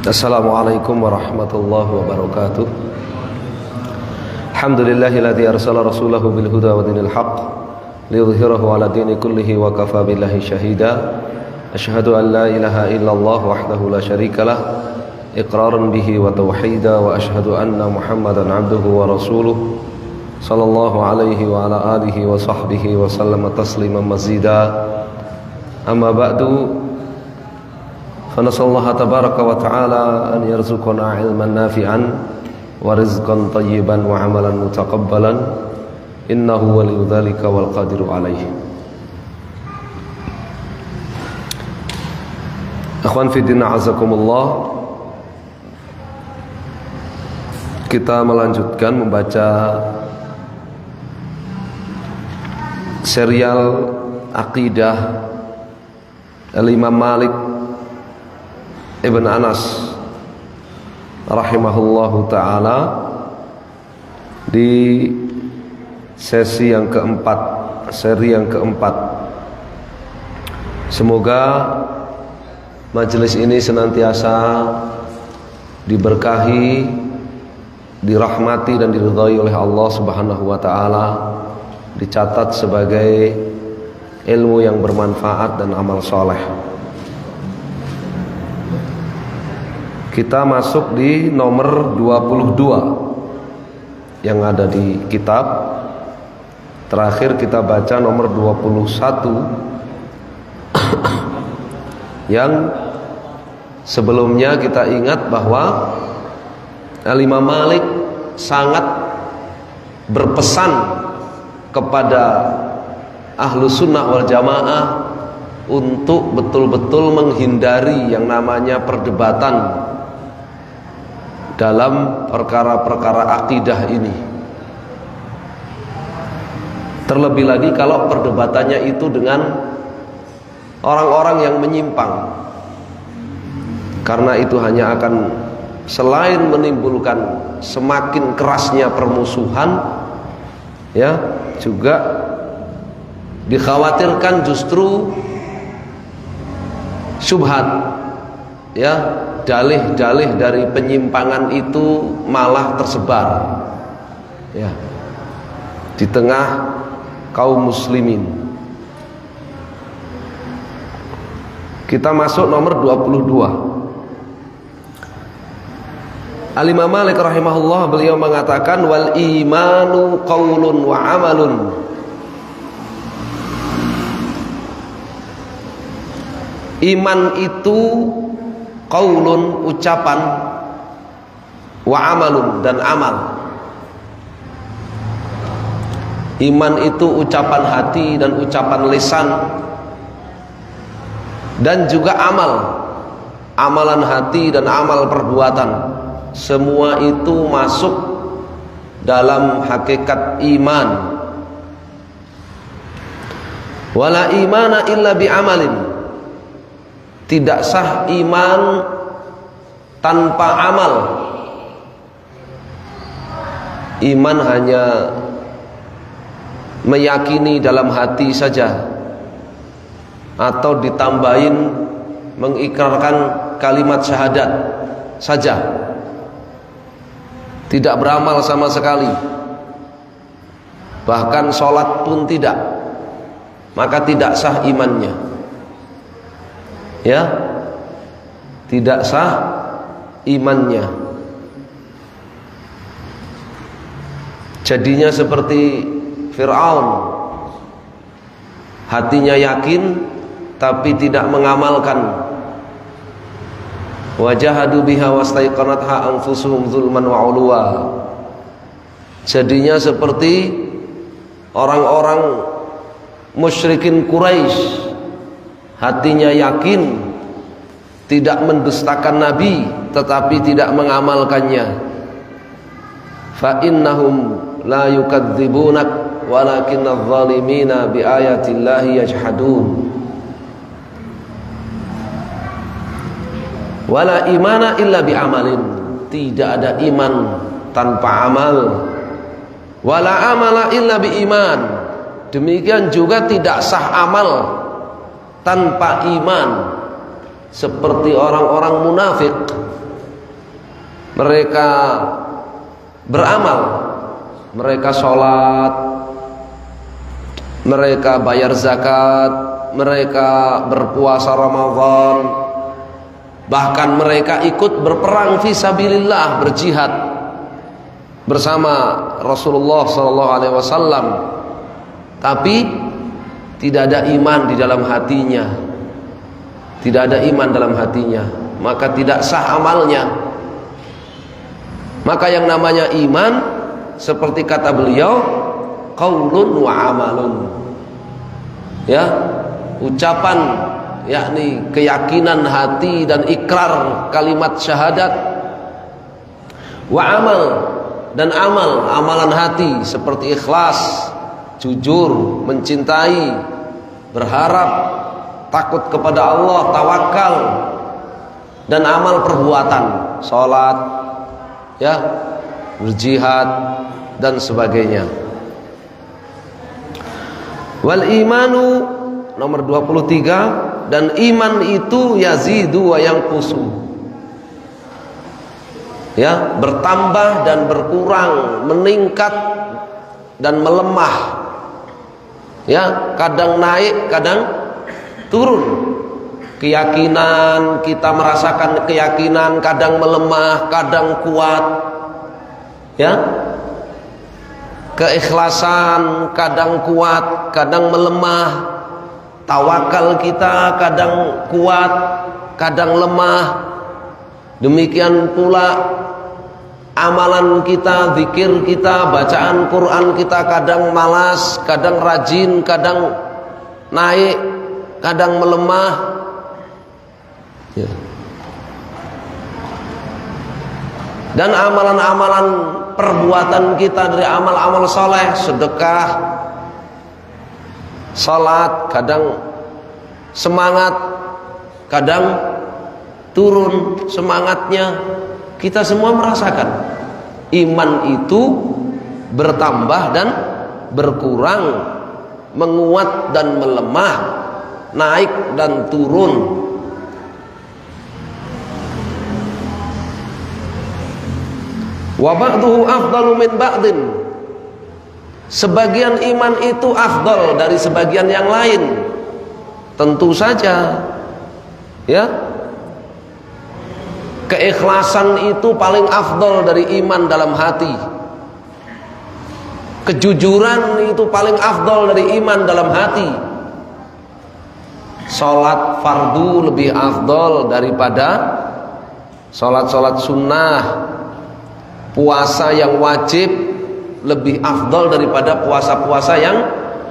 Assalamualaikum warahmatullahi wabarakatuh. Alhamdulillahilladzi arsala rasulahu bil huda wa dinil haqq liyudhhirahu ala dini kullihi wa kafa billahi shahida. Asyhadu an la ilaha illallah wahdahu la syarikalah iqraran bihi wa tauhida wa asyhadu anna Muhammadan abduhu wa rasuluh sallallahu alaihi wa ala alihi wa sahbihi wa sallama tasliman mazida. Amma ba'du, fanasallaha tabaraka wa ta'ala an yarzuqana ilman nafi'an wa rizqan tayyiban wa amalan mutaqabbalan innahu waliyyu dzalika wal qadiru alaihi. Akhwan fi din, azakumullah. Kita melanjutkan membaca serial Aqidah Al-Imam Malik Ibn Anas rahimahullahu ta'ala di sesi yang keempat, seri yang keempat. Semoga majelis ini senantiasa diberkahi, dirahmati dan diridhai oleh Allah Subhanahu wa ta'ala, dicatat sebagai ilmu yang bermanfaat dan amal soleh. Kita masuk di nomor 22 yang ada di kitab. Terakhir kita baca nomor 21 yang sebelumnya kita ingat bahwa Al-Imam Malik sangat berpesan kepada ahlu sunnah wal jamaah untuk betul-betul menghindari yang namanya perdebatan dalam perkara-perkara akidah ini. Terlebih lagi kalau perdebatannya itu dengan orang-orang yang menyimpang, karena itu hanya akan selain menimbulkan semakin kerasnya permusuhan, ya, juga dikhawatirkan justru syubhat, ya, dalih-dalih dari penyimpangan itu malah tersebar, ya, di tengah kaum muslimin. Kita masuk nomor 22. Al-Imam Malik rahimahullah, beliau mengatakan wal imanu qaulun wa amalun. Iman itu qaulun, ucapan, wa amalun, dan amal. Iman itu ucapan hati dan ucapan lisan, dan juga amal, amalan hati dan amal perbuatan. Semua itu masuk dalam hakikat iman. Wala imana illa bi amalin. Tidak sah iman tanpa amal. Iman hanya meyakini dalam hati saja, atau ditambahin mengikrarkan kalimat syahadat saja, tidak beramal sama sekali, bahkan sholat pun tidak, maka tidak sah imannya, ya, tidak sah imannya. Jadinya seperti Fir'aun, hatinya yakin tapi tidak mengamalkan. Wajahadu biha wastaiqanatha anfusuhum zulman wa 'uluwa. Jadinya seperti orang-orang musyrikin Quraisy, hatinya yakin, tidak mendustakan Nabi tetapi tidak mengamalkannya. Fa innahum la yukadzibunak walakinnadz zalimina biayatillahi yajhadun. Wala imana illa bi amalin. Tidak ada iman tanpa amal. Wala amala illa bi iman. Demikian juga tidak sah amal tanpa iman. Seperti orang-orang munafik mereka beramal, mereka sholat, mereka bayar zakat, mereka berpuasa Ramadan, bahkan mereka ikut berperang fisabilillah, berjihad bersama Rasulullah SAW, tapi tidak ada iman di dalam hatinya, tidak ada iman dalam hatinya, maka tidak sah amalnya. Maka yang namanya iman, seperti kata beliau, qaulun wa amalun, ya, ucapan, yakni keyakinan hati dan ikrar kalimat syahadat, wa amal, dan amal, amalan hati seperti ikhlas, jujur, mencintai, berharap, takut kepada Allah, tawakal, dan amal perbuatan, sholat, ya, berjihad dan sebagainya. Wal imanu nomor 23, dan iman itu yazidu wa yanqusu, ya, bertambah dan berkurang, meningkat dan melemah, ya, kadang naik, kadang turun. Keyakinan, kita merasakan keyakinan kadang melemah, kadang kuat, ya. Keikhlasan kadang kuat, kadang melemah. Tawakal kita kadang kuat, kadang lemah. Demikian pula amalan kita, zikir kita, bacaan Quran kita kadang malas, kadang rajin, kadang naik, kadang melemah, ya. Dan amalan-amalan perbuatan kita dari amal-amal soleh, sedekah, salat, kadang semangat, kadang turun semangatnya. Kita semua merasakan iman itu bertambah dan berkurang, menguat dan melemah, naik dan turun. Wa ba'duhu afdalu min ba'din, sebagian iman itu afdal dari sebagian yang lain. Tentu saja, ya, keikhlasan itu paling afdal dari iman dalam hati. Kejujuran itu paling afdal dari iman dalam hati. Salat fardu lebih afdal daripada salat-salat sunnah. Puasa yang wajib lebih afdal daripada puasa-puasa yang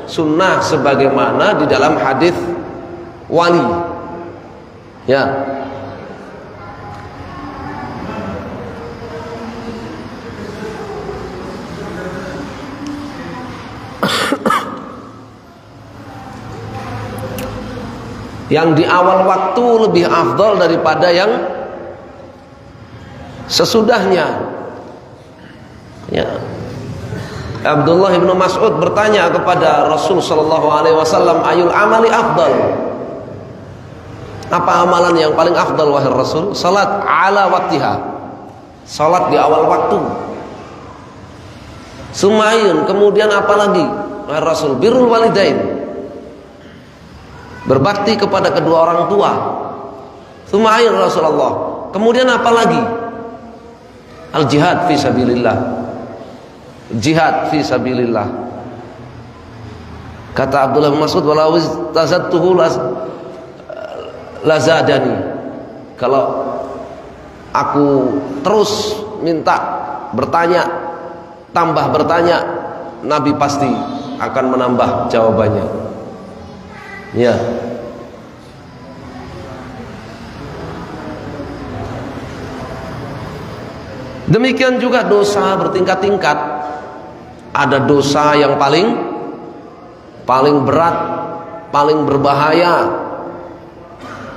sunnah, sebagaimana di dalam hadis wali, ya. Yang di awal waktu lebih afdal daripada yang sesudahnya, ya. Abdullah bin Mas'ud bertanya kepada Rasul sallallahu alaihi wasallam, ayul amali afdal? Apa amalan yang paling afdal wahai Rasul? Salat ala waktiha, salat di awal waktu. Sumayun, kemudian apa lagi wahai Rasul? Birrul walidain, berbakti kepada kedua orang tua. Sumayun Rasulullah, kemudian apa lagi? Al jihad fi sabilillah, jihad fi sabilillah. Kata Abdullah bin Mas'ud, walau tazattuhu lazadani, kalau aku terus minta bertanya, tambah bertanya, Nabi pasti akan menambah jawabannya, ya. Demikian juga dosa bertingkat-tingkat. Ada dosa yang paling berat, paling berbahaya,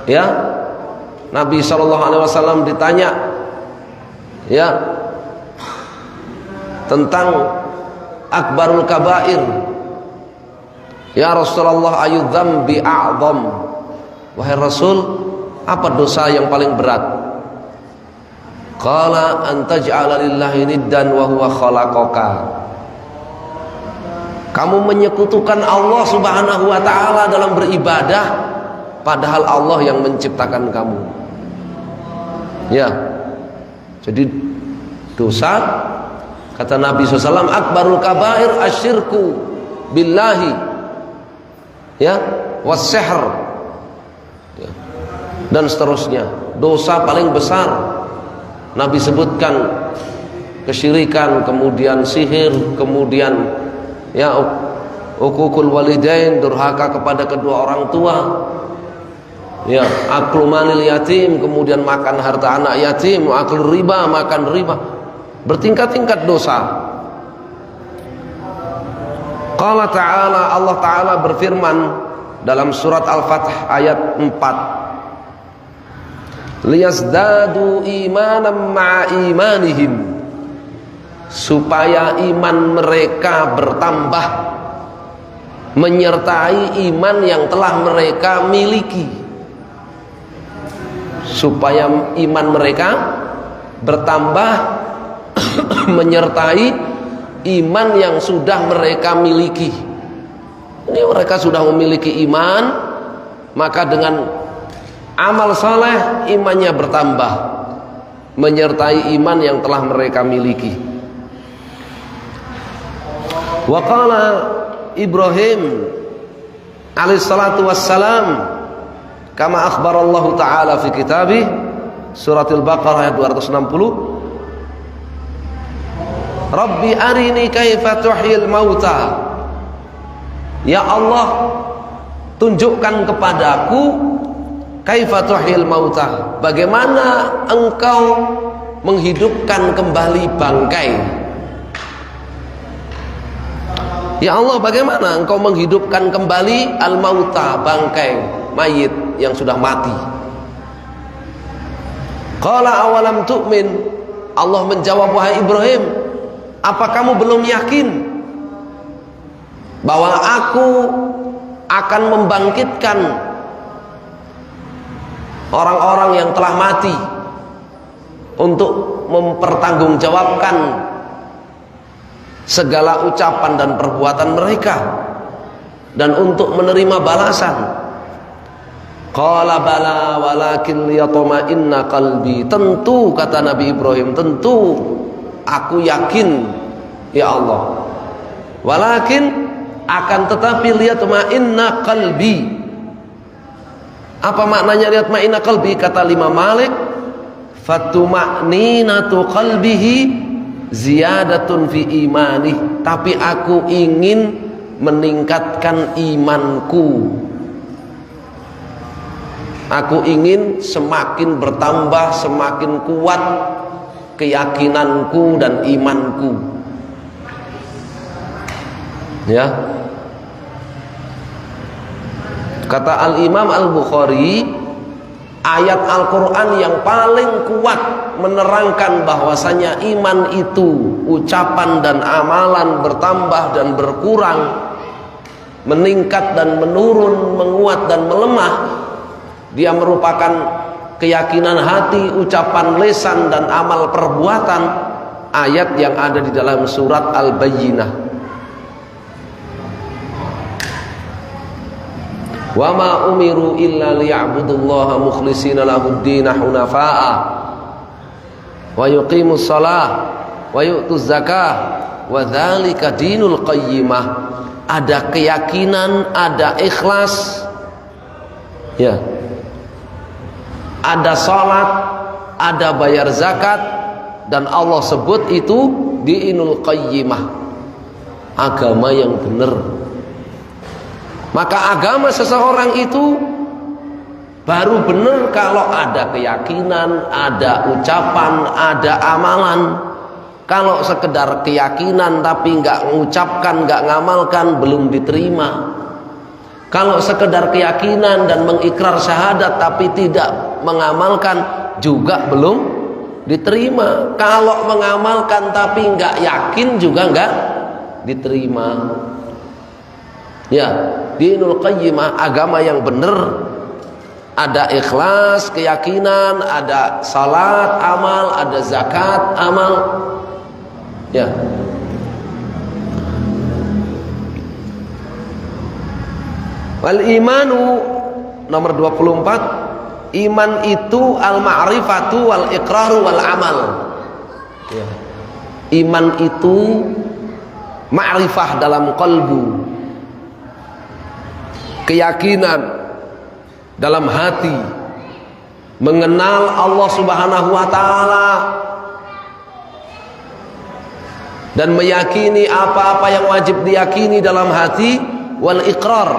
ya. Nabi SAW ditanya, ya, tentang akbarul kabair. Ya Rasulullah, ayu dzambi a'zam? Wahai Rasul, apa dosa yang paling berat? Qala antaj'ala lillahi niddan wa huwa khalaqaka. Kamu menyekutukan Allah Subhanahu wa taala dalam beribadah, padahal Allah yang menciptakan kamu. Ya. Jadi dosa, kata Nabi SAW, akbarul kabair asyirku billahi, ya, was-sihr, ya, dan seterusnya. Dosa paling besar Nabi sebutkan kesyirikan, kemudian sihir, kemudian ya uququl walidain, durhaka kepada kedua orang tua, ya, aklu malil yatim, kemudian makan harta anak yatim, aklu riba, makan riba, bertingkat-tingkat dosa. Qala ta'ala, Allah Ta'ala berfirman dalam surat Al-Fath ayat 4, liyazdadu imanan ma'a imanihim, supaya iman mereka bertambah menyertai iman yang telah mereka miliki, supaya iman mereka bertambah menyertai iman yang sudah mereka miliki. Ini mereka sudah memiliki iman, maka dengan amal saleh imannya bertambah menyertai iman yang telah mereka miliki. Wa qala Ibrahim alaihissalatu wassalam, kama akhbarallahu ta'ala fi kitabih, surat Al-Baqarah ayat 260, Rabbi arini kaifa tuhyil mauta. Ya Allah, tunjukkan kepadaku kaifa tuhyil mauta, bagaimana engkau menghidupkan kembali bangkai. Ya Allah, bagaimana engkau menghidupkan kembali al-mauta, bangkai mayit yang sudah mati. Qala awalam tu'min, Allah menjawab, wahai Ibrahim, apa kamu belum yakin bahwa aku akan membangkitkan orang-orang yang telah mati untuk mempertanggungjawabkan segala ucapan dan perbuatan mereka dan untuk menerima balasan. Qala bala walakin liyatma'inna qalbi. Tentu, kata Nabi Ibrahim, tentu aku yakin ya Allah, walakin akan tetapi liyatma'inna qalbi. Apa maknanya liyatma'inna qalbi? Kata Imam Malik, fatuma'ninatu qalbihi ziyadatun fi imani, tapi aku ingin meningkatkan imanku, aku ingin semakin bertambah, semakin kuat keyakinanku dan imanku. Ya, kata Al-Imam Al-Bukhari, ayat Al-Quran yang paling kuat menerangkan bahwasanya iman itu ucapan dan amalan bertambah dan berkurang, meningkat dan menurun, menguat dan melemah. Dia merupakan keyakinan hati, ucapan lisan dan amal perbuatan. Ayat yang ada di dalam surat Al-Bayyinah. Wa ma umiru illa liya'budullaha mukhlishina lahud-din hunafa'a wa yuqimus shalah wa yu'tuz zakah wa dzalika dinul qayyimah. Ada keyakinan, ada ikhlas, ya, ada salat, ada bayar zakat, dan Allah sebut itu dinul qayyimah, agama yang benar. Maka agama seseorang itu baru benar kalau ada keyakinan, ada ucapan, ada amalan. Kalau sekedar keyakinan tapi nggak mengucapkan, nggak ngamalkan, belum diterima. Kalau sekedar keyakinan dan mengikrar syahadat tapi tidak mengamalkan, juga belum diterima. Kalau mengamalkan tapi nggak yakin, juga nggak diterima. Ya, dinul qayyimah, agama yang benar. Ada ikhlas, keyakinan, ada salat, amal, ada zakat, amal. Ya. Wal imanu nomor 24, iman itu al ma'rifatu wal iqraru wal amal. Ya. Iman itu ma'rifah dalam qalbu, keyakinan dalam hati, mengenal Allah Subhanahu wa taala dan meyakini apa-apa yang wajib diyakini dalam hati, wal iqrar,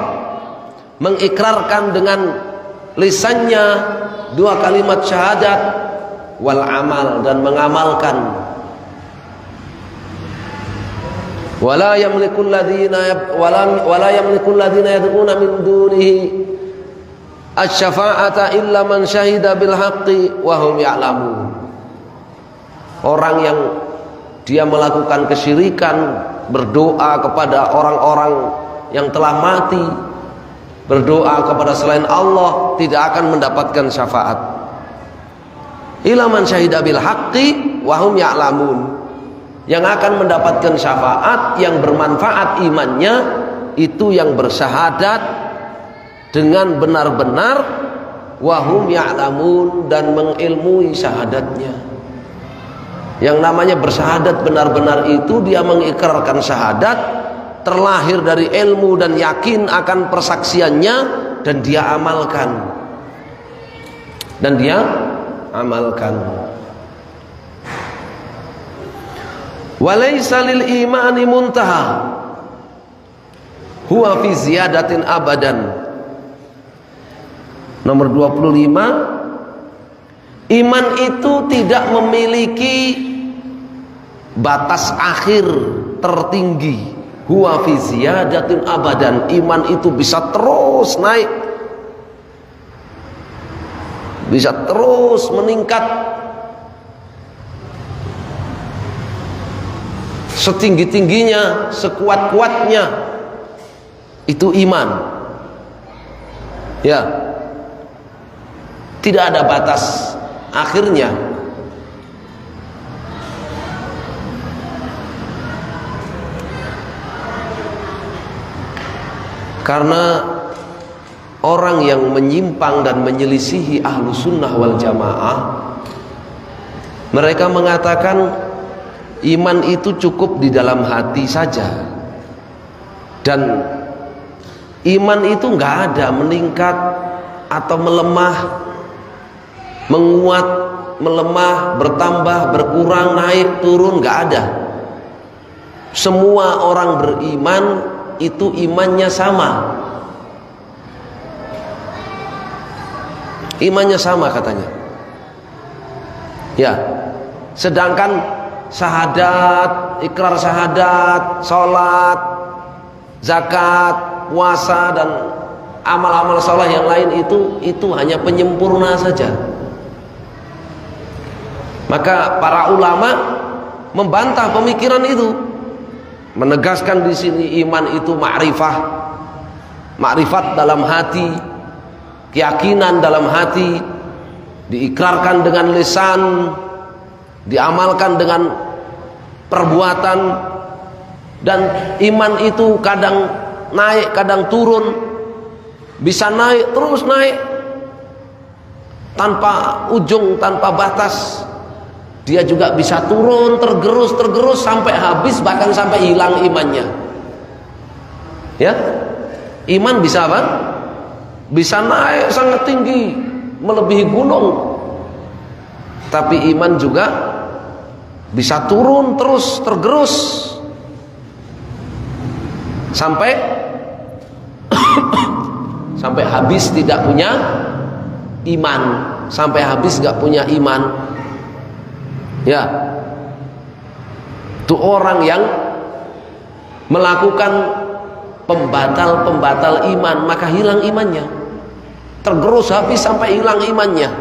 mengikrarkan dengan lisannya dua kalimat syahadat, wal amal, dan mengamalkan. Wala yamlikul ladzina yad'una min dunihi asy-syafa'ata illa man syahida bil haqqi wa hum ya'lamun. Orang yang dia melakukan kesyirikan, berdoa kepada orang-orang yang telah mati, berdoa kepada selain Allah, tidak akan mendapatkan syafaat. Illa man syahida bil haqqi wa hum ya'lamun. Yang akan mendapatkan syafaat, yang bermanfaat imannya, itu yang bersyahadat dengan benar-benar, wahum ya'lamun, dan mengilmui syahadatnya. Yang namanya bersyahadat benar-benar itu dia mengikrarkan syahadat, terlahir dari ilmu dan yakin akan persaksiannya, dan dia amalkan. Walaysa lil imani muntaha huwa fi ziyadatin abadan. Nomor 25, iman itu tidak memiliki batas akhir tertinggi. Huwa fi ziyadatin abadan. Iman itu bisa terus naik, bisa terus meningkat, setinggi-tingginya, sekuat-kuatnya. Itu iman. Ya, tidak ada batas akhirnya. Karena orang yang menyimpang dan menyelisihi ahlu sunnah wal jamaah, mereka mengatakan iman itu cukup di dalam hati saja, dan iman itu nggak ada meningkat atau melemah, menguat, melemah, bertambah, berkurang, naik, turun, nggak ada. Semua orang beriman itu imannya sama, imannya sama katanya. Ya, sedangkan syahadat, ikrar syahadat, sholat, zakat, puasa, dan amal-amal saleh yang lain itu hanya penyempurna saja. Maka para ulama membantah pemikiran itu, menegaskan di sini iman itu ma'rifah, ma'rifat dalam hati, keyakinan dalam hati, diikrarkan dengan lisan, diamalkan dengan perbuatan. Dan iman itu kadang naik, kadang turun, bisa naik terus naik tanpa ujung, tanpa batas. Dia juga bisa turun, tergerus sampai habis, bahkan sampai hilang imannya. Ya, iman bisa apa? Bisa naik sangat tinggi, melebihi gunung. Tapi iman juga bisa turun terus, tergerus sampai sampai habis tidak punya iman, sampai habis gak punya iman. Ya, itu orang yang melakukan pembatal iman, maka hilang imannya, tergerus habis sampai hilang imannya.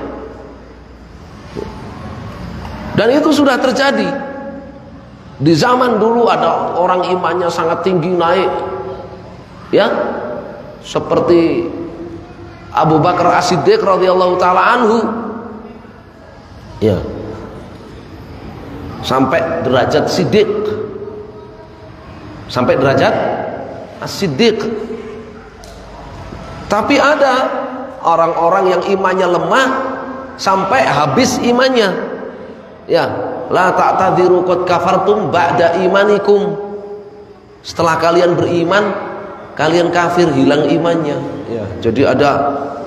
Dan itu sudah terjadi. Di zaman dulu ada orang imannya sangat tinggi naik, ya, seperti Abu Bakar As-Siddiq radhiyallahu taala anhu. Ya. Sampai derajat Siddiq. Sampai derajat As-Siddiq. Tapi ada orang-orang yang imannya lemah sampai habis imannya. Ya, la ta'tadiru qad kafartum ba'da imanikum. Setelah kalian beriman, kalian kafir, hilang imannya. Ya, jadi ada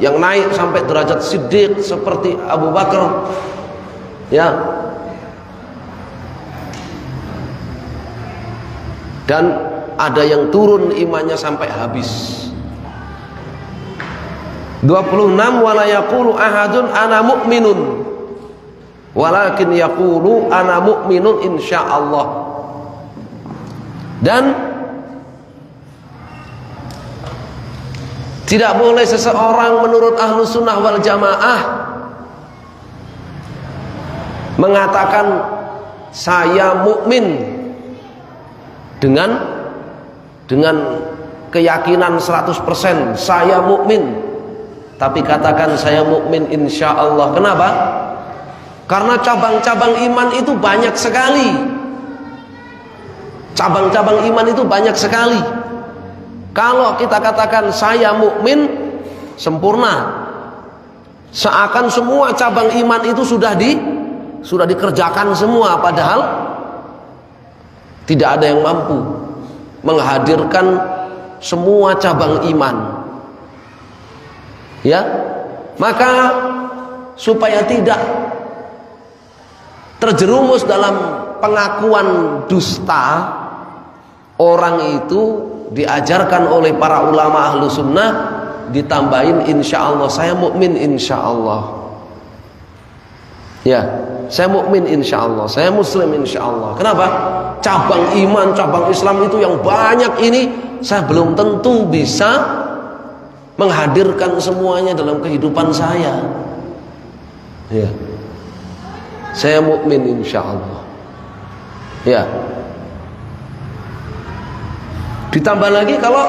yang naik sampai derajat Siddiq seperti Abu Bakar. Ya. Dan ada yang turun imannya sampai habis. 26 wala yaqulu ahadun ana mu'minun walakin yaqulu ana mu'minun insyaallah. Dan tidak boleh seseorang menurut ahlu sunnah wal jamaah mengatakan saya mukmin dengan keyakinan 100% saya mukmin, tapi katakan saya mukmin insyaallah. Kenapa? Karena cabang-cabang iman itu banyak sekali. Cabang-cabang iman itu banyak sekali. Kalau kita katakan saya mukmin sempurna, seakan semua cabang iman itu sudah dikerjakan semua, padahal tidak ada yang mampu menghadirkan semua cabang iman. Ya, maka supaya tidak terjerumus dalam pengakuan dusta, orang itu diajarkan oleh para ulama ahlu sunnah ditambahin insyaallah, saya mukmin insyaallah. Ya, saya mukmin insyaallah, saya muslim insyaallah. Kenapa? Cabang iman, cabang Islam itu yang banyak ini saya belum tentu bisa menghadirkan semuanya dalam kehidupan saya. Ya. Saya mukmin insyaallah. Ya. Ditambah lagi kalau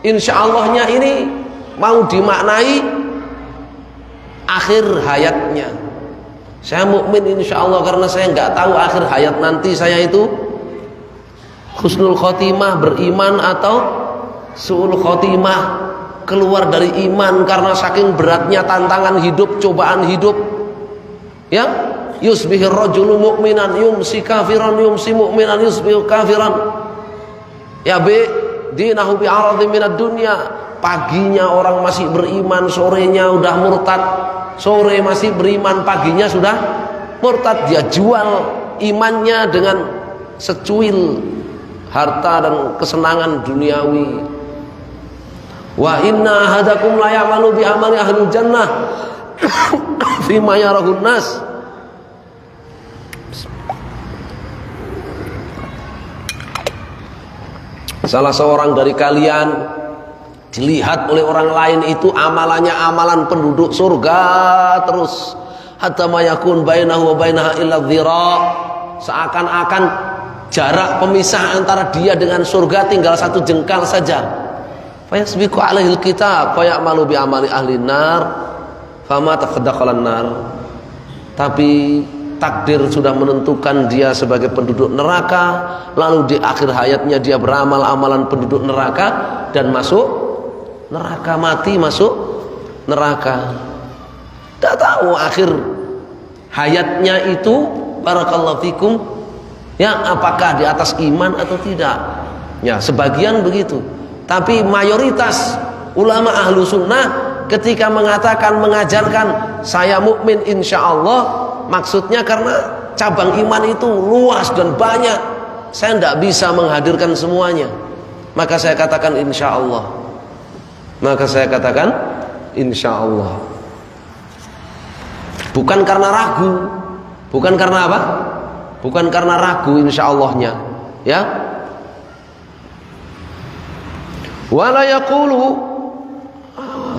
insyaallah-nya ini mau dimaknai akhir hayatnya. Saya mukmin insyaallah karena saya nggak tahu akhir hayat nanti saya itu husnul khotimah, beriman atau su'ul khotimah, keluar dari iman karena saking beratnya tantangan hidup, cobaan hidup. Ya, yusbihir rajulu mu'minan yumsi kafiran, yumsi mu'minan yusbihu kafiran. Ya bi dinahu bi aradhin minad dunya. Paginya orang masih beriman, sorenya udah murtad. Sore masih beriman, paginya sudah murtad. Dia jual imannya dengan secuil harta dan kesenangan duniawi. Wa inna ahadakum la ya'malu bi amali ahli jannah fima yarahun nas. Salah seorang dari kalian dilihat oleh orang lain itu amalannya amalan penduduk surga terus, hatta ma yakun bainahu wa bainaha illa dhira, seakan-akan jarak pemisah antara dia dengan surga tinggal satu jengkal saja. Fayasbiqu alaihil kitab fayamalu bi amali ahli nar fama tafadakhalan nar. Tapi takdir sudah menentukan dia sebagai penduduk neraka, lalu di akhir hayatnya dia beramal amalan penduduk neraka dan masuk neraka, mati masuk neraka. Tidak tahu akhir hayatnya itu barakallahu fikum ya, apakah di atas iman atau tidak. Ya, sebagian begitu. Tapi mayoritas ulama ahlu sunnah ketika mengatakan, mengajarkan saya mukmin insyaallah, maksudnya karena cabang iman itu luas dan banyak, saya tidak bisa menghadirkan semuanya, maka saya katakan insyaallah. Maka saya katakan insyaallah. Bukan karena ragu, bukan karena apa? Bukan karena ragu insyallahnya, ya. Wala yaqulu,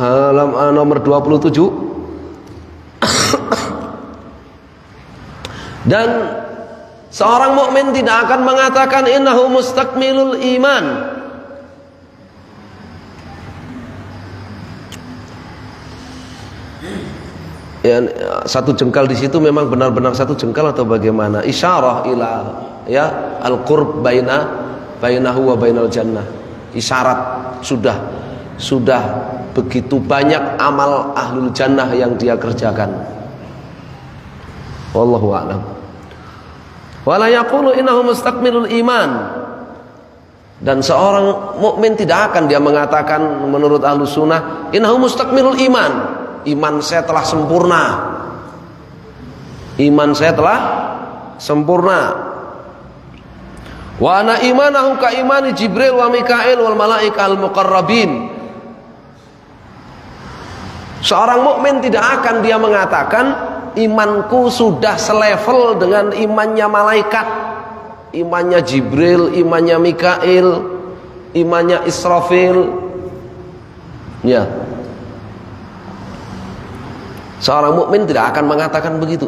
halaman nomor 27. Dan seorang mukmin tidak akan mengatakan innahu mustakmilul iman. Ya, satu jengkal di situ memang benar-benar satu jengkal atau bagaimana? Isyarah ila ya al-qurb bainahu wa bainal jannah. Isyarat sudah begitu banyak amal ahlul jannah yang dia kerjakan. Wallahu a'lam. Wala yaqulu innahu mustakmilul iman. Dan seorang mukmin tidak akan dia mengatakan menurut ahlus sunnah innahu mustakmilul iman. Iman saya telah sempurna. Iman saya telah sempurna. Wa ana imanahu ka imani Jibril wa Mikail wal malaikal muqarrabin. Seorang mukmin tidak akan dia mengatakan imanku sudah selevel dengan imannya malaikat, imannya Jibril, imannya Mikail, imannya Israfil. Ya. Seorang mukmin tidak akan mengatakan begitu.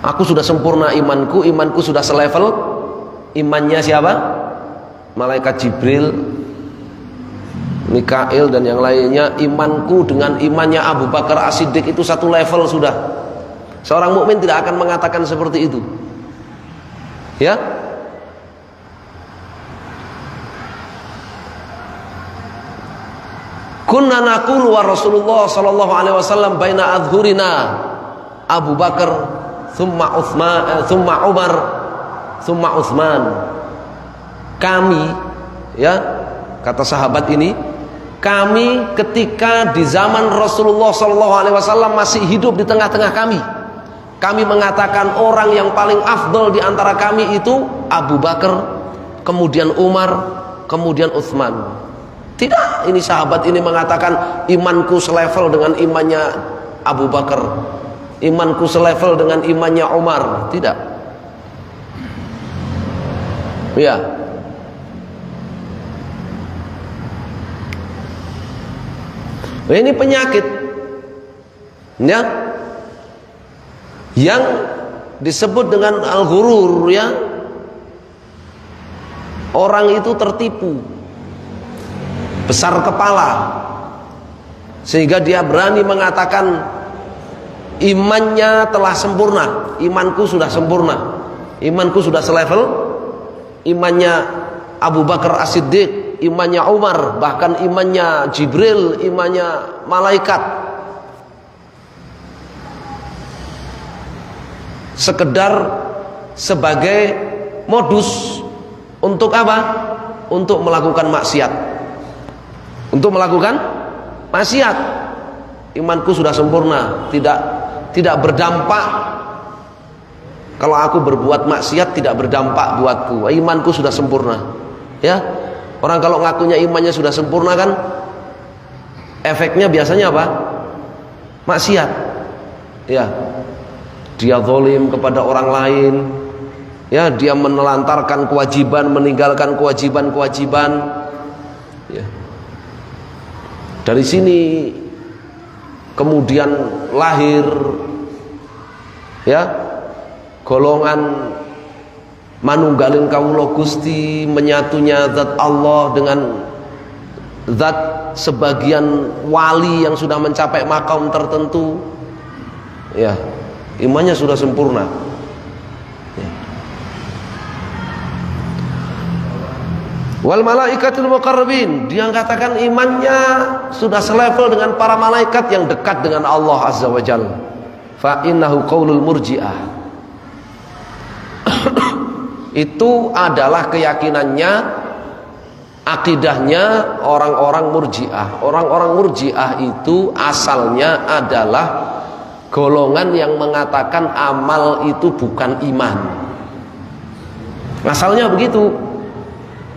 Aku sudah sempurna imanku, imanku sudah selevel imannya siapa? Malaikat Jibril, Mikail dan yang lainnya. Imanku dengan imannya Abu Bakar As-Siddiq itu satu level sudah. Seorang mukmin tidak akan mengatakan seperti itu. Ya. Kunna naqulu wa Rasulullah sallallahu alaihi wasallam baina adhurina Abu Bakar thumma Utsman thumma Umar thumma Utsman. Kami, ya, kata sahabat ini, kami ketika di zaman Rasulullah sallallahu alaihi wasallam masih hidup di tengah-tengah kami mengatakan orang yang paling afdal di antara kami itu Abu Bakar, kemudian Umar, kemudian Utsman. Tidak, ini sahabat ini mengatakan imanku selevel dengan imannya Abu Bakar, imanku selevel dengan imannya Umar. Tidak. Ya. Ini penyakit, ya, yang disebut dengan al-ghurur, ya. Orang itu tertipu, besar kepala, sehingga dia berani mengatakan imannya telah sempurna, imanku sudah sempurna, imanku sudah selevel imannya Abu Bakar As-Siddiq, imannya Umar, bahkan imannya Jibril, imannya malaikat. Sekedar sebagai modus untuk apa? Untuk melakukan maksiat. Untuk melakukan maksiat. Imanku sudah sempurna, tidak berdampak. Kalau aku berbuat maksiat tidak berdampak buatku. Imanku sudah sempurna. Ya. Orang kalau ngakunya imannya sudah sempurna kan efeknya biasanya apa? Maksiat. Ya. Dia zalim kepada orang lain. Ya, dia menelantarkan kewajiban, meninggalkan kewajiban-kewajiban. Ya. Dari sini kemudian lahir, ya, golongan manunggalin kawula Gusti, menyatunya zat Allah dengan zat sebagian wali yang sudah mencapai maqam tertentu. Ya, imannya sudah sempurna. Ya. Wal malaikatul muqarrabin, dia katakan imannya sudah selevel dengan para malaikat yang dekat dengan Allah Azza wa Jalla. Fa innahu qaulul murji'ah. Itu adalah keyakinannya, akidahnya orang-orang murji'ah. Orang-orang murji'ah itu asalnya adalah golongan yang mengatakan amal itu bukan iman. Asalnya begitu.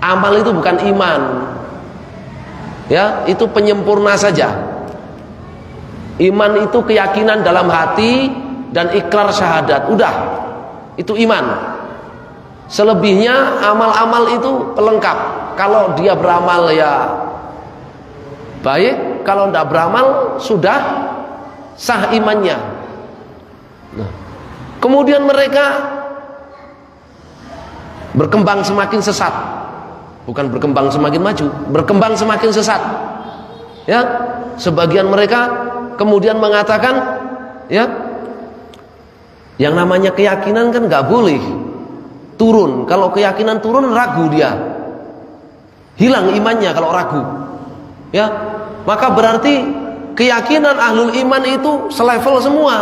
Amal itu bukan iman. Ya, itu penyempurna saja. Iman itu keyakinan dalam hati dan ikrar syahadat. Udah. Itu iman. Selebihnya amal-amal itu pelengkap. Kalau dia beramal ya baik, kalau tidak beramal sudah sah imannya. Nah, kemudian mereka berkembang semakin sesat. Bukan berkembang semakin maju, berkembang semakin sesat. Ya, sebagian mereka kemudian mengatakan, ya, yang namanya keyakinan kan nggak boleh turun. Kalau keyakinan turun, ragu dia, hilang imannya kalau ragu, ya. Maka berarti keyakinan ahlul iman itu selevel semua.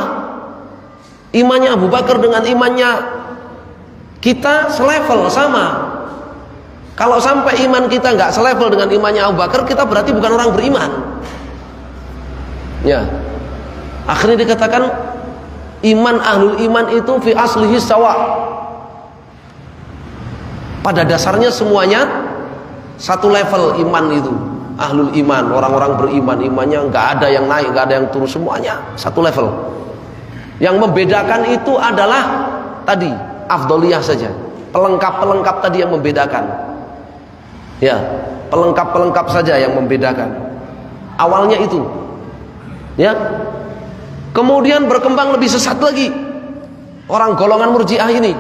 Imannya Abu Bakar dengan imannya kita selevel sama. Kalau sampai iman kita nggak selevel dengan imannya Abu Bakar, kita berarti bukan orang beriman. Ya, akhirnya dikatakan iman ahlul iman itu fi aslihi sawa. Pada dasarnya semuanya satu level iman itu. Ahlul iman, orang-orang beriman, imannya nggak ada yang naik, nggak ada yang turun, semuanya satu level. Yang membedakan itu adalah tadi afdoliyah saja, pelengkap-pelengkap tadi yang membedakan. Ya, pelengkap-pelengkap saja yang membedakan. Awalnya itu, ya. Kemudian berkembang lebih sesat lagi. Orang golongan Murji'ah ini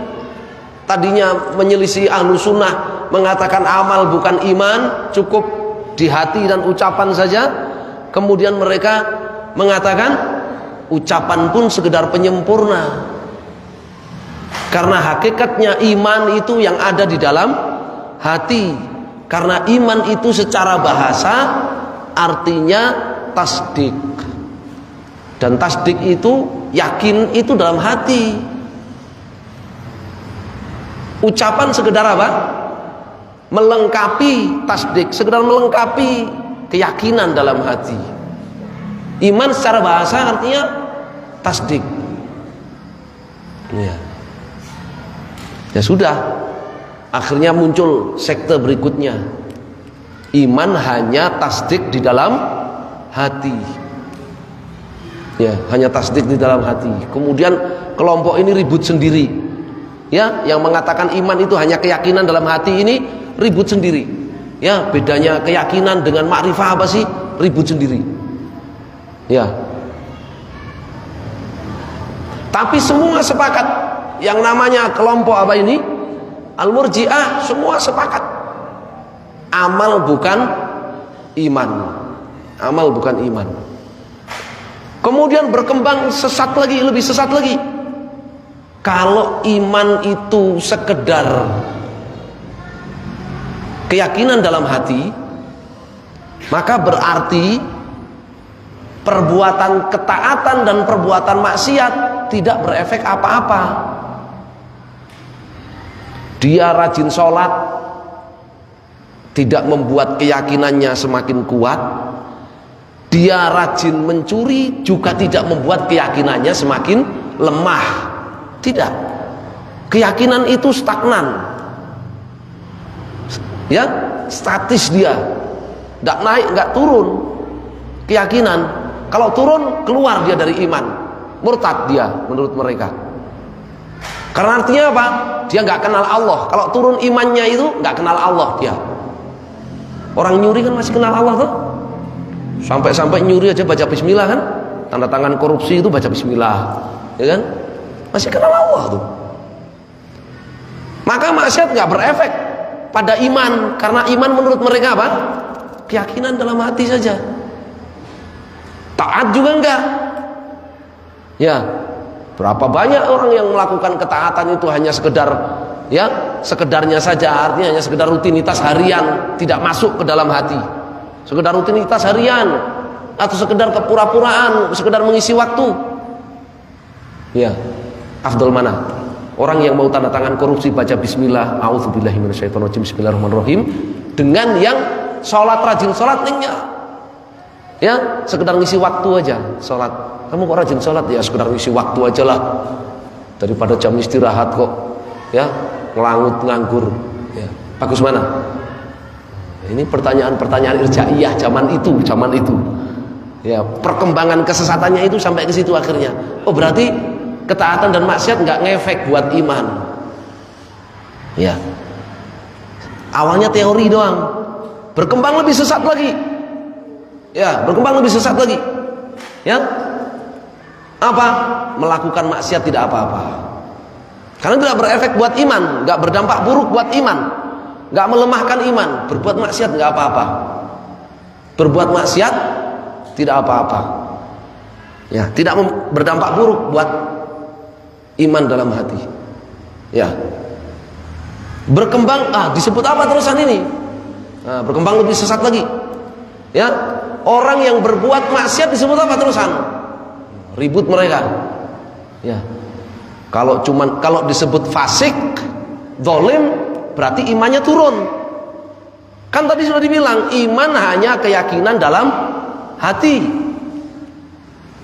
tadinya menyelisih ahlu sunnah, mengatakan amal bukan iman, cukup di hati dan ucapan saja. Kemudian mereka mengatakan ucapan pun sekedar penyempurna, karena hakikatnya iman itu yang ada di dalam hati. Karena iman itu secara bahasa artinya tasdik, dan tasdik itu yakin itu dalam hati. Ucapan sekedar apa? Melengkapi tasdik, sekedar melengkapi keyakinan dalam hati. Iman secara bahasa artinya tasdik. Ya sudah, akhirnya muncul sekte berikutnya. Iman hanya tasdik di dalam hati. Ya, hanya tasdik di dalam hati. Kemudian kelompok ini ribut sendiri. Ya, yang mengatakan iman itu hanya keyakinan dalam hati ini ribut sendiri. Ya, bedanya keyakinan dengan makrifah apa sih? Ribut sendiri. Ya. Tapi semua sepakat, yang namanya kelompok apa ini? Al-Murji'ah, semua sepakat amal bukan iman. Amal bukan iman. Kemudian berkembang sesat lagi, lebih sesat lagi. Kalau iman itu sekedar keyakinan dalam hati, maka berarti perbuatan ketaatan dan perbuatan maksiat tidak berefek apa-apa. Dia rajin sholat, tidak membuat keyakinannya semakin kuat. Dia rajin mencuri, juga tidak membuat keyakinannya semakin lemah. Tidak. Keyakinan itu stagnan. Ya, statis dia. Tidak naik, nggak turun. Keyakinan. Kalau turun, keluar dia dari iman. Murtad dia menurut mereka. Karena artinya apa? Dia nggak kenal Allah. Kalau turun imannya itu nggak kenal Allah dia. Orang nyuri kan masih kenal Allah tuh. Sampai-sampai nyuri aja baca bismillah kan? Tanda tangan korupsi itu baca bismillah, ya kan? Masih kenal Allah tuh. Maka maksiat nggak berefek pada iman, karena iman menurut mereka apa? Keyakinan dalam hati saja. Taat juga enggak. Ya. Berapa banyak orang yang melakukan ketaatan itu hanya sekedar, ya, sekedarnya saja, artinya hanya sekedar rutinitas harian, tidak masuk ke dalam hati. Sekedar rutinitas harian atau sekedar kepura-puraan, sekedar mengisi waktu. Ya, afdol mana? Orang yang mau tanda tangan korupsi baca bismillah, auzubillahi minasyaitonirrajim, bismillahirrahmanirrahim, dengan yang sholat rajin sholat nengnya. Ya, sekedar ngisi waktu aja sholat. Kamu kok rajin sholat? Ya sekedar ngisi waktu aja lah, daripada jam istirahat kok, ya, ngelangut nganggur. Ya, bagus mana? Ini pertanyaan-pertanyaan irjaiyah zaman itu. Ya, perkembangan kesesatannya itu sampai ke situ akhirnya. Oh, berarti ketaatan dan maksiat nggak ngefek buat iman. Ya, awalnya teori doang, berkembang lebih sesat lagi. Ya, berkembang lebih sesat lagi. Ya, apa? Melakukan maksiat tidak apa-apa, karena tidak berefek buat iman, nggak berdampak buruk buat iman, nggak melemahkan iman. Berbuat maksiat nggak apa-apa, berbuat maksiat tidak apa-apa. Ya, tidak berdampak buruk buat iman dalam hati. Ya. Berkembang, disebut apa terusan ini? Berkembang lebih sesat lagi. Ya. Orang yang berbuat maksiat disebut apa terusan? Ribut mereka. Ya. Kalau disebut fasik, zalim, berarti imannya turun. Kan tadi sudah dibilang, iman hanya keyakinan dalam hati.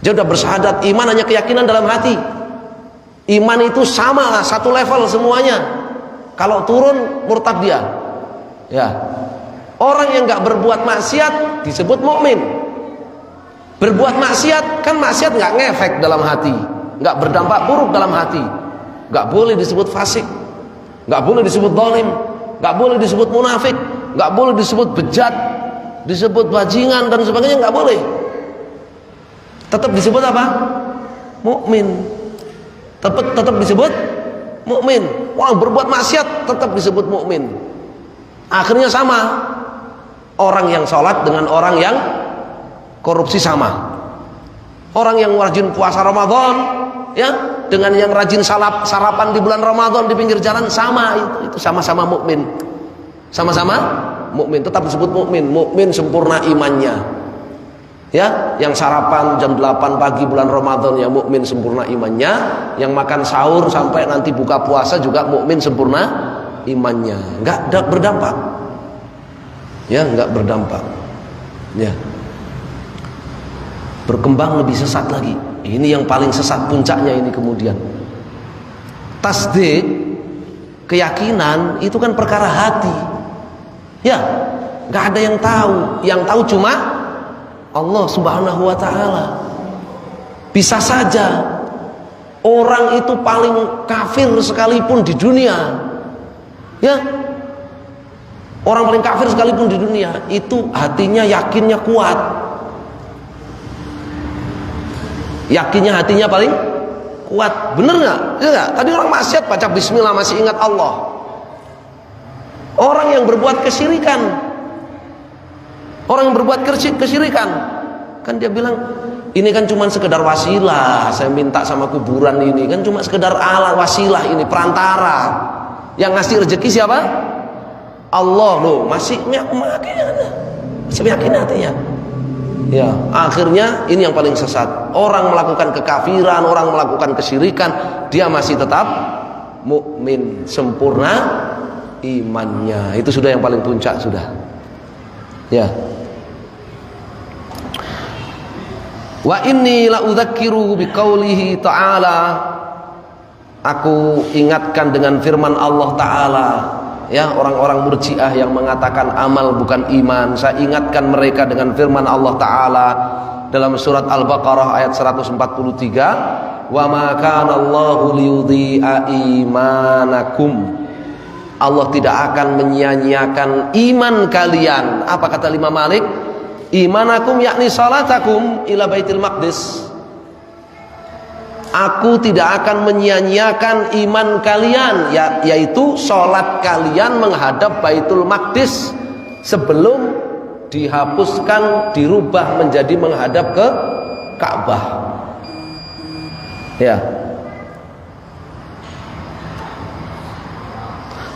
Dia sudah bersyahadat, iman hanya keyakinan dalam hati. Iman itu sama, satu level semuanya. Kalau turun, murtad dia. Ya. Orang yang nggak berbuat maksiat disebut mukmin. Berbuat maksiat, kan maksiat nggak ngefek dalam hati, nggak berdampak buruk dalam hati. Nggak boleh disebut fasik, nggak boleh disebut zalim, nggak boleh disebut munafik, nggak boleh disebut bejat, disebut bajingan dan sebagainya, nggak boleh. Tetap disebut apa? Mukmin. Tetap disebut mukmin. Orang berbuat maksiat tetap disebut mukmin. Akhirnya sama. Orang yang sholat dengan orang yang korupsi sama. Orang yang rajin puasa Ramadan, ya, dengan yang rajin sarapan di bulan Ramadan di pinggir jalan sama. Itu sama-sama mukmin. Sama-sama mukmin, tetap disebut mukmin. Mukmin sempurna imannya. Ya, yang sarapan jam 8 pagi bulan Ramadan ya mukmin sempurna imannya, yang makan sahur sampai nanti buka puasa juga mukmin sempurna imannya. Enggak berdampak. Ya, enggak berdampak. Ya. Berkembang lebih sesat lagi. Ini yang paling sesat puncaknya ini kemudian. Tasdik, keyakinan itu kan perkara hati. Ya, enggak ada yang tahu. Yang tahu cuma Allah Subhanahu wa ta'ala. Bisa saja orang itu paling kafir sekalipun di dunia, ya, orang paling kafir sekalipun di dunia, itu hatinya yakinnya kuat, yakinnya hatinya paling kuat. Bener nggak? Ya nggak? Tadi orang maksiat baca bismillah masih ingat Allah. Orang yang berbuat kesyirikan, orang yang berbuat kesyirikan, kan dia bilang ini kan cuma sekedar wasilah, saya minta sama kuburan ini kan cuma sekedar alat wasilah, ini perantara. Yang ngasih rezeki siapa? Allah. Loh, masih yakin hatinya. Ya, akhirnya ini yang paling sesat. Orang melakukan kekafiran, orang melakukan kesyirikan, dia masih tetap mukmin, sempurna imannya. Itu sudah yang paling puncak sudah. Ya. Wa inni la udzakiru biqaulihi ta'ala. Aku ingatkan dengan firman Allah Ta'ala. Ya, orang-orang Murji'ah yang mengatakan amal bukan iman, saya ingatkan mereka dengan firman Allah Ta'ala dalam surat Al-Baqarah ayat 143, wa ma kana Allahu liyudhi'a imanakum. Allah tidak akan menyia-nyiakan iman kalian. Apa kata Imam Malik? Imanakum yakni salatakum ila Baitul Maqdis. Aku tidak akan menyia-nyiakan iman kalian, yaitu salat kalian menghadap Baitul Maqdis sebelum dihapuskan, dirubah menjadi menghadap ke Ka'bah. Ya.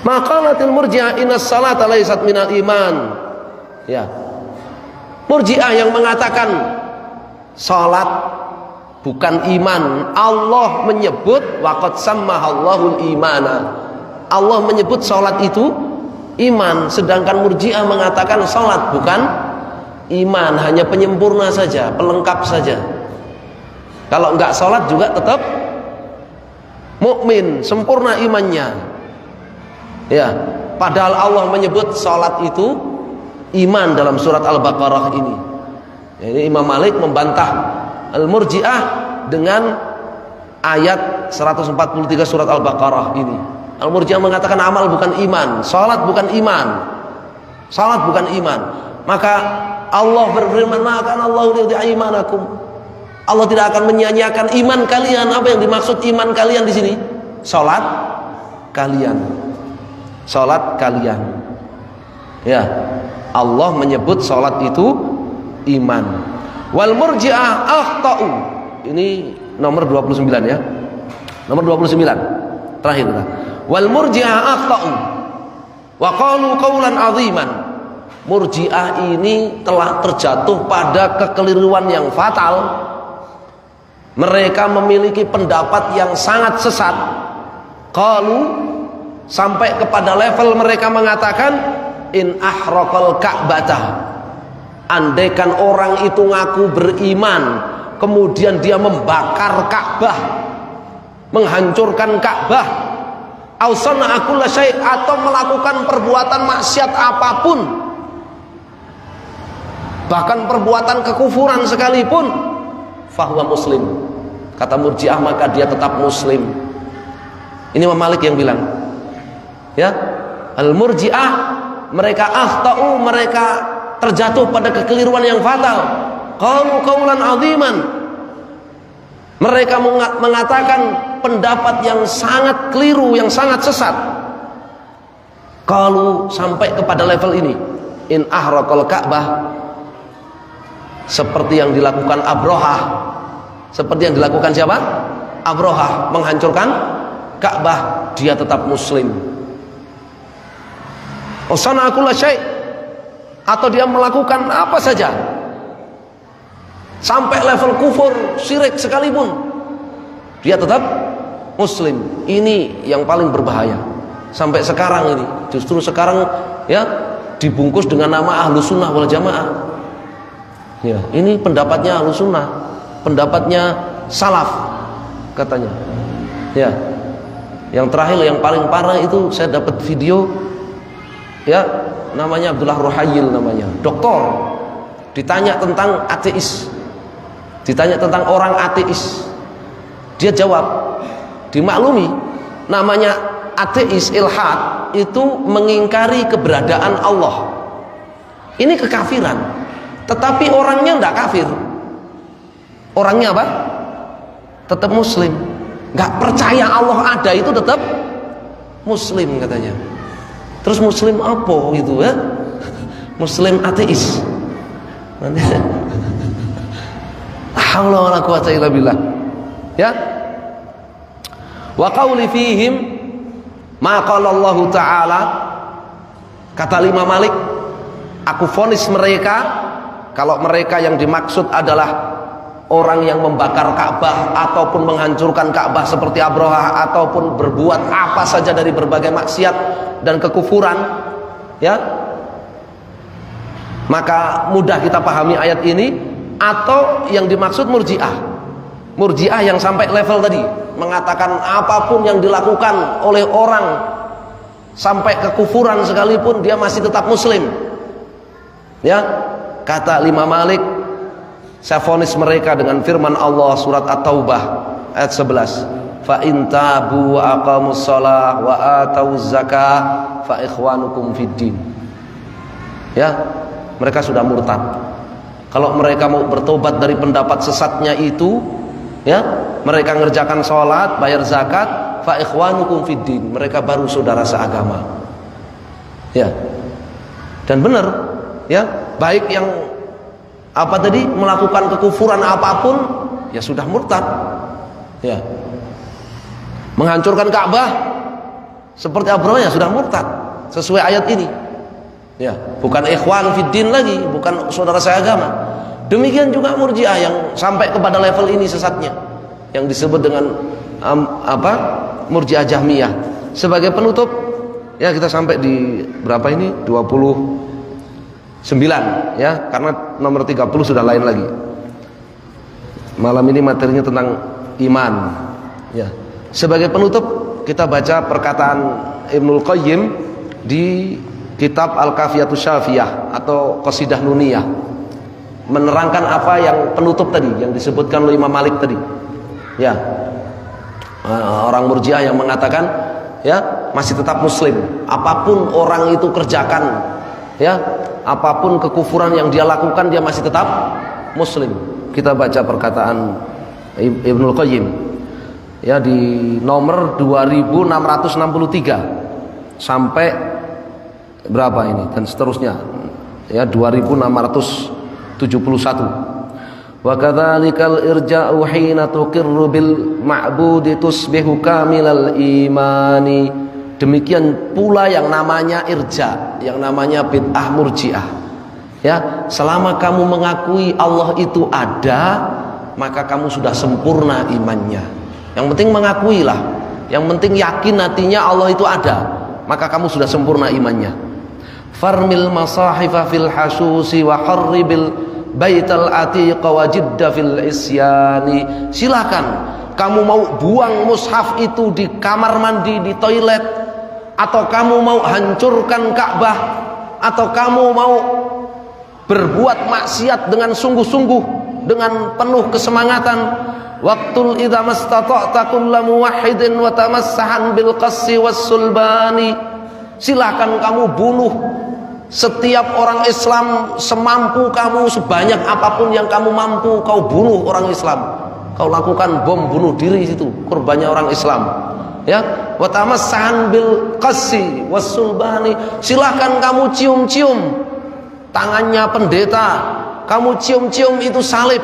Maqalatil Murji'ah inna salata laysat minal iman. Ya. Murji'ah yang mengatakan salat bukan iman. Allah menyebut waqad sammahallahul imana. Allah menyebut salat itu iman, sedangkan Murji'ah mengatakan salat bukan iman, hanya penyempurna saja, pelengkap saja. Kalau enggak salat juga tetap mukmin, sempurna imannya. Ya, padahal Allah menyebut salat itu iman dalam surat Al-Baqarah ini. Ini Imam Malik membantah Al-Murji'ah dengan ayat 143 surat Al-Baqarah ini. Al-Murji'ah mengatakan amal bukan iman, salat bukan iman. Salat bukan iman. Maka Allah berfirman, "Maka Allahu liyudhi'a imanakum." Allah tidak akan menyia-nyiakan iman kalian. Apa yang dimaksud iman kalian di sini? Salat kalian. Salat kalian. Ya. Allah menyebut salat itu iman. Wal Murji'ah akhta'u Ini nomor 29 ya. Nomor 29 terakhir. Wal murji'ah akhta'u wa qalu qawlan 'aziman. Murji'ah ini telah terjatuh pada kekeliruan yang fatal. Mereka memiliki pendapat yang sangat sesat. Qalu, sampai kepada level mereka mengatakan, in ahraqal ka'bata, andaikan orang itu ngaku beriman kemudian dia membakar Ka'bah, menghancurkan Ka'bah, au sana'a kulla syai', atau melakukan perbuatan maksiat apapun, bahkan perbuatan kekufuran sekalipun, fahuwa muslim, kata Murji'ah, maka dia tetap muslim. Ini Imam Malik yang bilang, ya, al-Murji'ah, mereka akhta'u, mereka terjatuh pada kekeliruan yang fatal. Qalu qawlan 'aziman, mereka mengatakan pendapat yang sangat keliru, yang sangat sesat. Qalu, sampai kepada level ini, in ahraqal Ka'bah, seperti yang dilakukan Abrahah. Seperti yang dilakukan siapa? Abrahah, menghancurkan Ka'bah, dia tetap muslim. Osana akulah syai', atau dia melakukan apa saja sampai level kufur, syirik sekalipun, dia tetap muslim. Ini yang paling berbahaya sampai sekarang ini. Justru sekarang ya dibungkus dengan nama Ahlus Sunnah wal Jamaah. Ya, ini pendapatnya Ahlus Sunnah, pendapatnya salaf katanya. Ya, yang terakhir, yang paling parah itu saya dapat video, ya, namanya Abdullah Ruhail namanya, doktor, ditanya tentang ateis, ditanya tentang orang ateis, dia jawab, dimaklumi namanya ateis, ilhad, itu mengingkari keberadaan Allah. Ini kekafiran, tetapi orangnya tidak kafir. Orangnya apa? Tetap muslim. Nggak percaya Allah ada, itu tetap muslim katanya. Terus muslim apa gitu ya? Muslim ateis. Nanti haula wala quwata illa billah. Ya. Wa qauli fihim ma qala Allah taala, kata Imam Malik, aku vonis mereka, kalau mereka yang dimaksud adalah orang yang membakar Ka'bah ataupun menghancurkan Ka'bah seperti Abrahah, ataupun berbuat apa saja dari berbagai maksiat dan kekufuran, ya, maka mudah kita pahami ayat ini. Atau yang dimaksud Murji'ah, Murji'ah yang sampai level tadi, mengatakan apapun yang dilakukan oleh orang sampai kekufuran sekalipun dia masih tetap muslim. Ya, kata Imam Malik, saya vonis mereka dengan firman Allah surat At-Taubah ayat 11, fa in tabu wa aqamus shalah wa atuz zakah fa ikhwanukum fid din. Ya, mereka sudah murtad. Kalau mereka mau bertobat dari pendapat sesatnya itu, ya, mereka ngerjakan sholat, bayar zakat, fa ikhwanukum fid din, mereka baru saudara seagama. Ya, dan benar, ya, baik yang apa tadi, melakukan kekufuran apapun, ya sudah murtad. Ya, menghancurkan Ka'bah seperti Abrahah, ya sudah murtad sesuai ayat ini. Ya, bukan ikhwan fiddin lagi, bukan saudara seagama. Demikian juga Murji'ah yang sampai kepada level ini sesatnya, yang disebut dengan Murji'ah Jahmiyah. Sebagai penutup, ya, kita sampai di berapa ini? 29, ya, karena nomor 30 sudah lain lagi. Malam ini materinya tentang iman, ya. Sebagai penutup, kita baca perkataan Ibnul Qayyim di kitab Al-Kafiyatus Syafiyah atau Qasidah Nuniyah, menerangkan apa yang penutup tadi yang disebutkan oleh Imam Malik tadi. Ya, orang Murji'ah yang mengatakan, ya, masih tetap muslim, apapun orang itu kerjakan, ya, apapun kekufuran yang dia lakukan, dia masih tetap muslim. Kita baca perkataan Ibnul Qayyim, ya, di nomor 2663 sampai berapa ini dan seterusnya, ya, 2671. Wa kadzalikal irja'u hina tuqirru bil ma'budi tusbihu kamilal imani. Demikian pula yang namanya irja, yang namanya bid'ah murji'ah. Ya, selama kamu mengakui Allah itu ada, maka kamu sudah sempurna imannya. Yang penting mengakuilah, yang penting yakin hatinya Allah itu ada, maka kamu sudah sempurna imannya. Farmil masahifa fil hasusi wa harribil baital atiqa wa jidda fil isyani. Silakan kamu mau buang mushaf itu di kamar mandi, di toilet, atau kamu mau hancurkan Ka'bah, atau kamu mau berbuat maksiat dengan sungguh-sungguh, dengan penuh kesemangatan. Waqtul idza mastata'ta kullu muwahhidin wa tamassahan bil qassi was sulbani. Silakan kamu bunuh setiap orang Islam semampu kamu, sebanyak apapun yang kamu mampu kau bunuh orang Islam. Kau lakukan bom bunuh diri situ, korbannya orang Islam. Ya, wa tamassahan bil qassi was sulbani. Silakan kamu cium-cium tangannya pendeta, kamu cium-cium itu salib.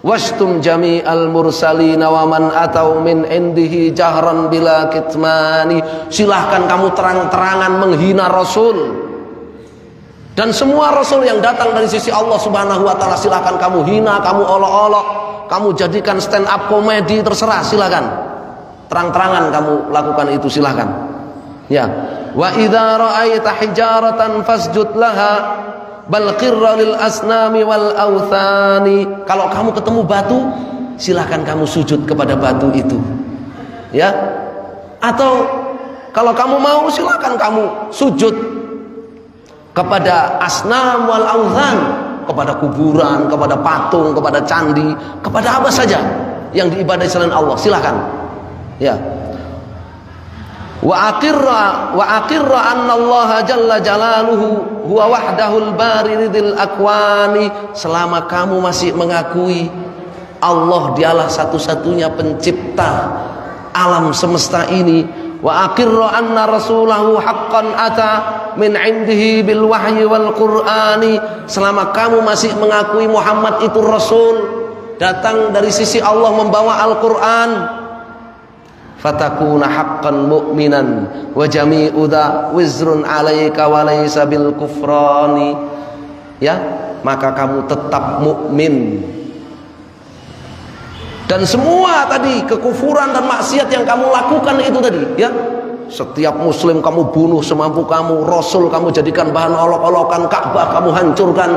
Wastum jami'al mursalina wa man atau min indihi jahran bila kitmani. Silahkan kamu terang-terangan menghina Rasul, dan semua Rasul yang datang dari sisi Allah subhanahu wa ta'ala silahkan kamu hina, kamu olok-olok, kamu jadikan stand up komedi, terserah, silahkan. Terang-terangan kamu lakukan itu, silahkan. Ya, wa idza ra'aita hijaratan fasjud laha bal qirra lil asnami wal authani. Kalau kamu ketemu batu, silahkan kamu sujud kepada batu itu. Ya, atau kalau kamu mau silahkan kamu sujud kepada asnam wal authan, kepada kuburan, kepada patung, kepada candi, kepada apa saja yang diibadahi selain Allah, silahkan. Ya, wa aqirra anna Allah jalla jalaluhu huwa wahdahul baridil akwani. Selama kamu masih mengakui Allah dialah satu-satunya pencipta alam semesta ini, wa aqirra anna rasulahu haqqan ata min indihi bil wahyi wal qur'ani. Selama kamu masih mengakui Muhammad itu rasul, datang dari sisi Allah membawa Al-Qur'an, fatakuna haqqan mu'minan wa jami'u dha wizrun 'alaika wa laysa bil kufrani. Ya, maka kamu tetap mukmin, dan semua tadi kekufuran dan maksiat yang kamu lakukan itu tadi, ya, setiap muslim kamu bunuh semampu kamu, Rasul kamu jadikan bahan olok-olokan, Ka'bah kamu hancurkan,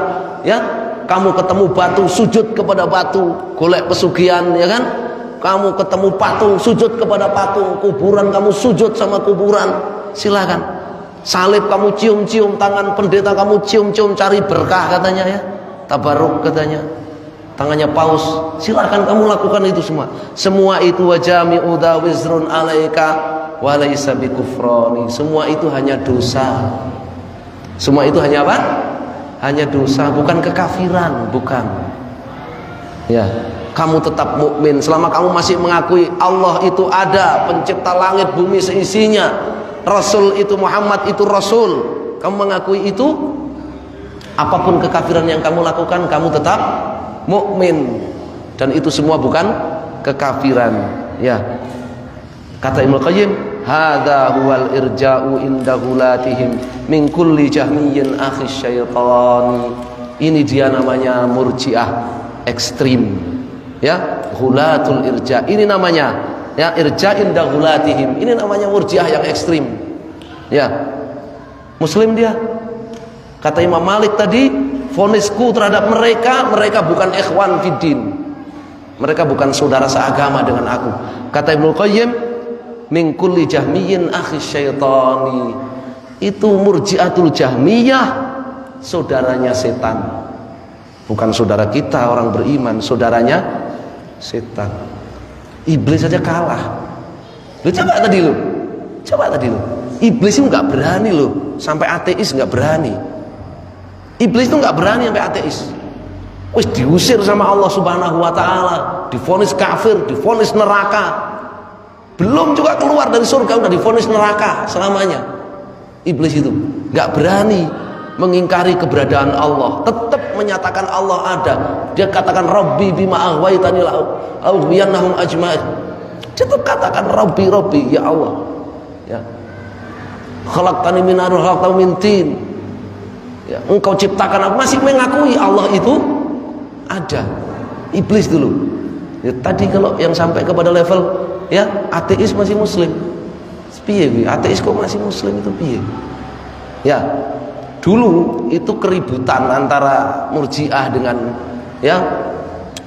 ya, kamu ketemu batu sujud kepada batu, golek pesugihan, ya kan, kamu ketemu patung sujud kepada patung, kuburan kamu sujud sama kuburan, silakan. Salib kamu cium-cium, tangan pendeta kamu cium-cium cari berkah katanya, ya, tabaruk katanya, tangannya paus, silakan kamu lakukan itu semua. Semua itu wajami'u dha wizrun 'alaika wa laysa bikufrani. Semua itu hanya dosa. Semua itu hanya apa? Hanya dosa, bukan kekafiran, bukan. Ya, kamu tetap mukmin selama kamu masih mengakui Allah itu ada, pencipta langit bumi seisinya, Rasul itu Muhammad itu Rasul. Kamu mengakui itu, apapun kekafiran yang kamu lakukan, kamu tetap mukmin, dan itu semua bukan kekafiran. Ya, kata Ibnu Qayyim, hadza huwal irja'u inda ghulatihim min kulli jahmiyyin akhi syaitani. Ini dia namanya murji'ah ekstrim, ya, ghulatul irja, ini namanya, ya, irja inda ghulatihim, ini namanya murji'ah yang ekstrim. Ya, muslim dia. Kata Imam Malik tadi, vonisku terhadap mereka, mereka bukan ikhwan fiddin, mereka bukan saudara seagama dengan aku. Kata Ibnu Qayyim, min kulli jahmiyyin akhi syaitani. Itu murji'atul jahmiyah, saudaranya setan, bukan saudara kita orang beriman, saudaranya setan. Iblis saja kalah. Lu coba tadi lu, iblis itu nggak berani lu, sampai ateis nggak berani. Iblis itu nggak berani sampai ateis. Wis diusir sama Allah Subhanahu wa taala, divonis kafir, divonis neraka. Belum juga keluar dari surga udah divonis neraka selamanya. Iblis itu nggak berani mengingkari keberadaan Allah, tetap menyatakan Allah ada. Dia katakan Rabbi bima aghwaytani la aghwiyannahum ajma'in. Tetap katakan Rabbi, Rabbi, ya Allah. Ya. Khalaqtani min nar wa khalaqtahu min tin. Ya, engkau ciptakan aku, masih mengakui Allah itu ada. Iblis dulu. Ya, tadi kalau yang sampai kepada level ya ateis masih muslim. Piye ateis kok masih muslim itu piye? Ya. Dulu itu keributan antara Murji'ah dengan ya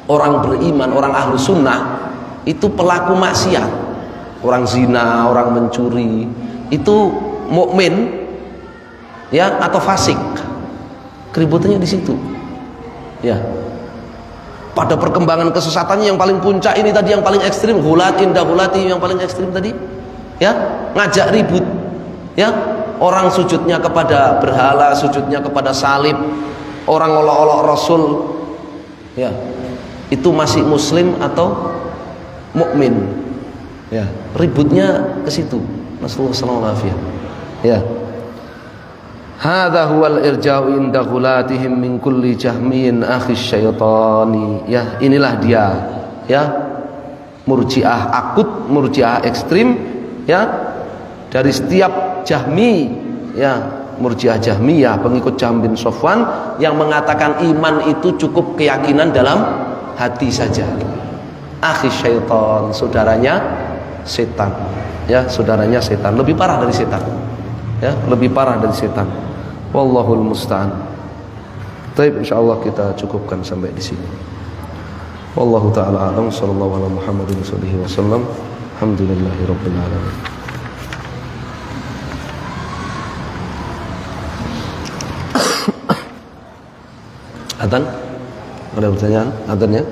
orang beriman, orang ahlu sunnah itu pelaku maksiat, orang zina, orang mencuri itu mukmin ya atau fasik. Keributannya di situ. Ya. Pada perkembangan kesesatannya yang paling puncak ini tadi yang paling ekstrim, gulat indah gulati yang paling ekstrim tadi. Ya, ngajak ribut. Ya, orang sujudnya kepada berhala, sujudnya kepada salib, orang olok-olok Rasul. Ya. Itu masih muslim atau mukmin. Ya, ributnya ke situ. Nasallahu alaihi wasallam. Ya. Hadza huwal irja'u inda ghulatihim min kulli jahmin akhi syaitani. Ya, inilah dia. Ya. Murji'ah akut, Murji'ah ekstrim, ya. Dari setiap Jahmi, ya, Murji'ah Jahmiyah, pengikut Jahm bin Safwan yang mengatakan iman itu cukup keyakinan dalam hati saja. Akhi syaitan, saudaranya setan. Ya, saudaranya setan, lebih parah dari setan. Ya, lebih parah dari setan. Wallahul musta'an. Baik, insyaallah kita cukupkan sampai di sini. Wallahu taala a'lam. Sallallahu ala Muhammadin sallallahu alaihi wasallam. Alhamdulillahirabbil alamin. Adzan? Ada pertanyaan? Adzannya?